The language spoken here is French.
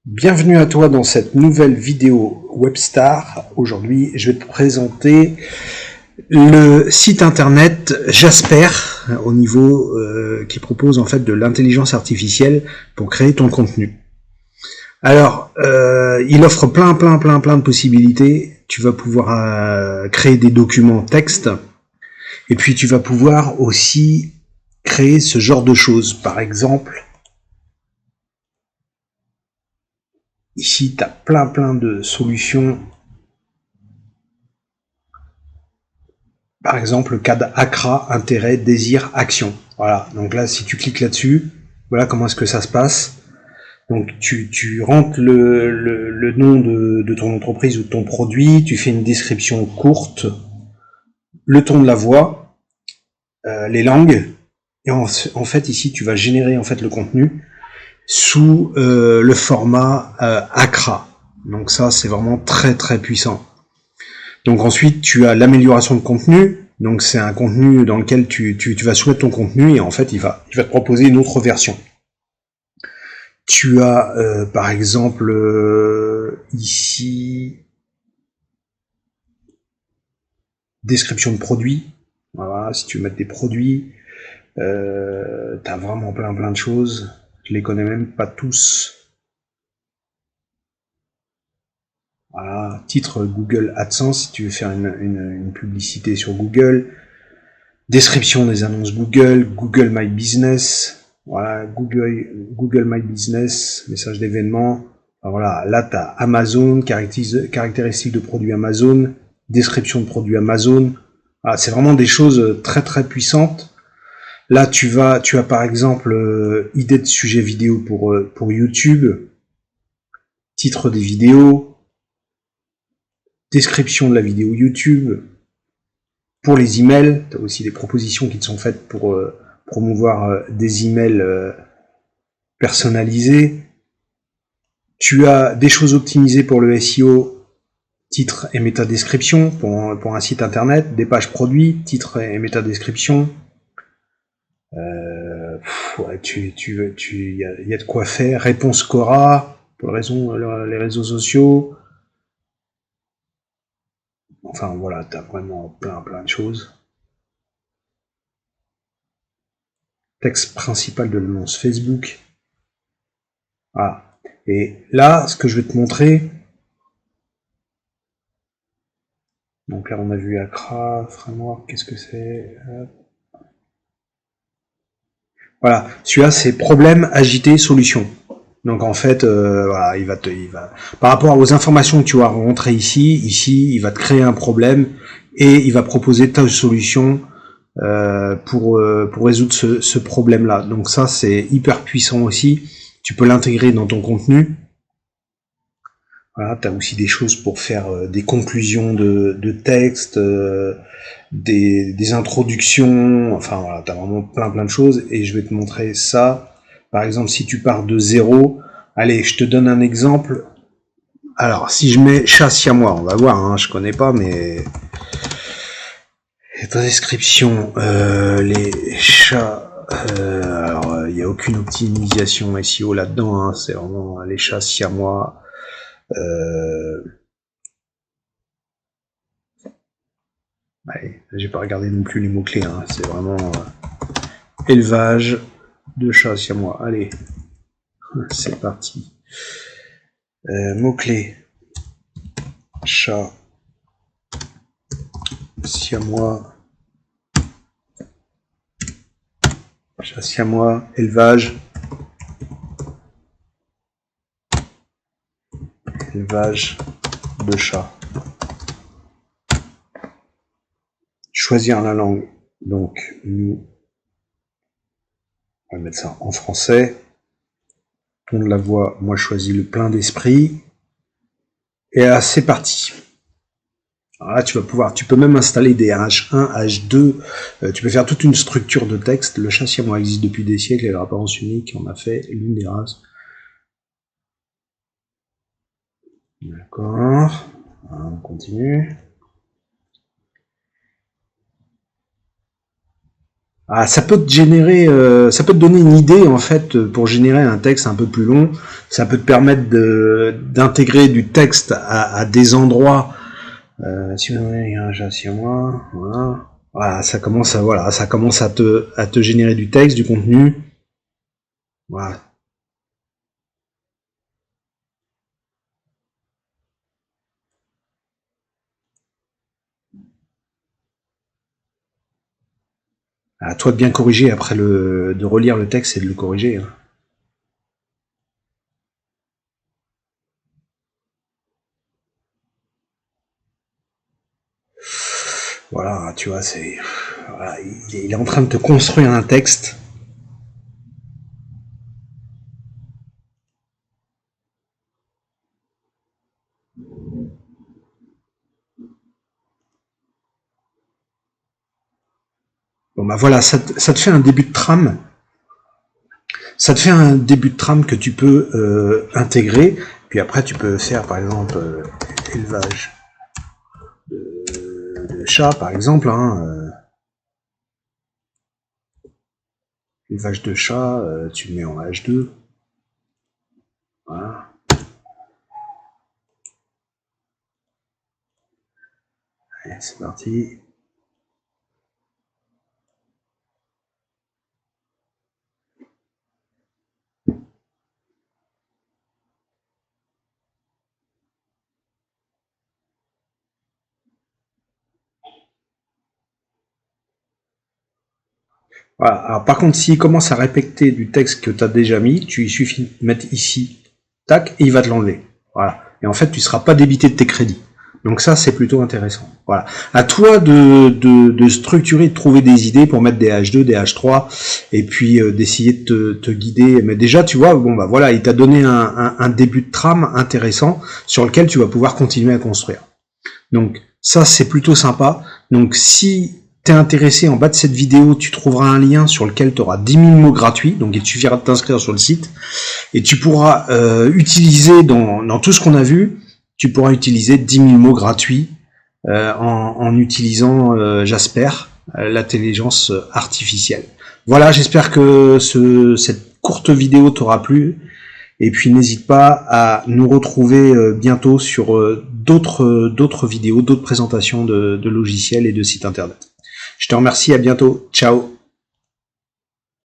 Bienvenue à toi dans cette nouvelle vidéo Webstar. Aujourd'hui, je vais te présenter le site internet Jasper au niveau qui propose en fait de l'intelligence artificielle pour créer ton contenu. Alors, il offre plein de possibilités. Tu vas pouvoir créer des documents texte et puis tu vas pouvoir aussi créer ce genre de choses. Par exemple, ici, tu as plein de solutions. Par exemple, le cadre ACRA, intérêt, désir, action. Voilà, donc là, si tu cliques là-dessus, voilà comment est-ce que ça se passe. Donc tu rentres le nom de ton entreprise ou de ton produit, tu fais une description courte, le ton de la voix, les langues, et en fait ici tu vas générer en fait le contenu sous le format ACRA. Donc ça c'est vraiment très puissant. Donc ensuite, tu as l'amélioration de contenu. Donc c'est un contenu dans lequel tu vas soumettre ton contenu et en fait, il va te proposer une autre version. Tu as par exemple ici description de produits. Voilà, si tu veux mettre des produits, tu as vraiment plein de choses. Je les connais même pas tous. Voilà, titre Google AdSense si tu veux faire une publicité sur Google. Description des annonces Google, Google My Business, voilà, Google My Business, message d'événement. Voilà, là tu as Amazon, caractéristiques de produits Amazon, description de produits Amazon. Voilà, c'est vraiment des choses très puissantes. Là tu as par exemple idée de sujet vidéo pour YouTube, titre des vidéos, description de la vidéo YouTube. Pour les emails, tu as aussi des propositions qui te sont faites pour promouvoir des emails personnalisés. Tu as des choses optimisées pour le SEO, titre et métadescription pour un site internet, des pages produits, titre et métadescription. Ouais, y a de quoi faire. Réponse Quora pour les réseaux sociaux. Enfin voilà, tu as vraiment plein de choses. Texte principal de l'annonce Facebook. Voilà. Et là, ce que je vais te montrer, donc là on a vu Accra, Framework, qu'est-ce que c'est? Voilà, celui-là c'est problème, agité, solution. Donc en fait, voilà, par rapport aux informations que tu vas rentrer ici, il va te créer un problème et il va proposer ta solution pour résoudre ce problème-là. Donc ça c'est hyper puissant aussi. Tu peux l'intégrer dans ton contenu. Voilà, tu as aussi des choses pour faire des conclusions de texte, des introductions, enfin voilà, tu as vraiment plein de choses et je vais te montrer ça. Par exemple, si tu pars de zéro, allez, je te donne un exemple. Alors, si je mets chat siamois, on va voir, hein, je connais pas, mais description, les chats. Alors, il n'y a aucune optimisation SEO là-dedans, hein, c'est vraiment les chats siamois. Ouais, j'ai pas regardé non plus les mots-clés, hein, c'est vraiment élevage de chats siamois. Allez, c'est parti. Mots-clés. Chat siamois. Chat siamois, élevage. Élevage de chats. Choisir la langue. Donc, nous, on va mettre ça en français. Ton de la voix, moi je choisis le plein d'esprit. Et là, c'est parti. Alors là, tu peux même installer des H1, H2. Tu peux faire toute une structure de texte. Le chat siamois existe depuis des siècles et leur apparence unique en a fait l'une des races. D'accord. On continue. Ah, ça peut te générer, ça peut te donner une idée en fait pour générer un texte un peu plus long. Ça peut te permettre d'intégrer du texte à des endroits. Si vous avez un chat sur moi, voilà. Voilà, ça commence à te générer du texte, du contenu. Voilà. À toi de bien corriger après de relire le texte et de le corriger. Hein. Voilà, tu vois, voilà, il est en train de te construire un texte. Bon bah voilà, ça te fait un début de trame. Ça te fait un début de trame que tu peux intégrer. Puis après, tu peux faire par exemple élevage de chats, par exemple. Hein, élevage de chats, tu le mets en H2. Voilà. Allez, c'est parti. Voilà. Alors, par contre, s'il commence à répéter du texte que tu as déjà mis, il suffit de mettre ici, tac, et il va te l'enlever. Voilà. Et en fait, tu ne seras pas débité de tes crédits. Donc ça, c'est plutôt intéressant. Voilà. À toi de structurer, de trouver des idées pour mettre des H2, des H3, et puis d'essayer de te guider. Mais déjà, tu vois, bon bah voilà, il t'a donné un début de trame intéressant sur lequel tu vas pouvoir continuer à construire. Donc ça, c'est plutôt sympa. Donc si t'es intéressé, en bas de cette vidéo, tu trouveras un lien sur lequel tu auras 10 000 mots gratuits. Donc il suffira de t'inscrire sur le site. Et tu pourras utiliser dans tout ce qu'on a vu, tu pourras utiliser 10 000 mots gratuits en utilisant Jasper, l'intelligence artificielle. Voilà, j'espère que cette courte vidéo t'aura plu. Et puis n'hésite pas à nous retrouver bientôt sur d'autres vidéos, d'autres présentations de logiciels et de sites internet. Je te remercie, à bientôt. Ciao.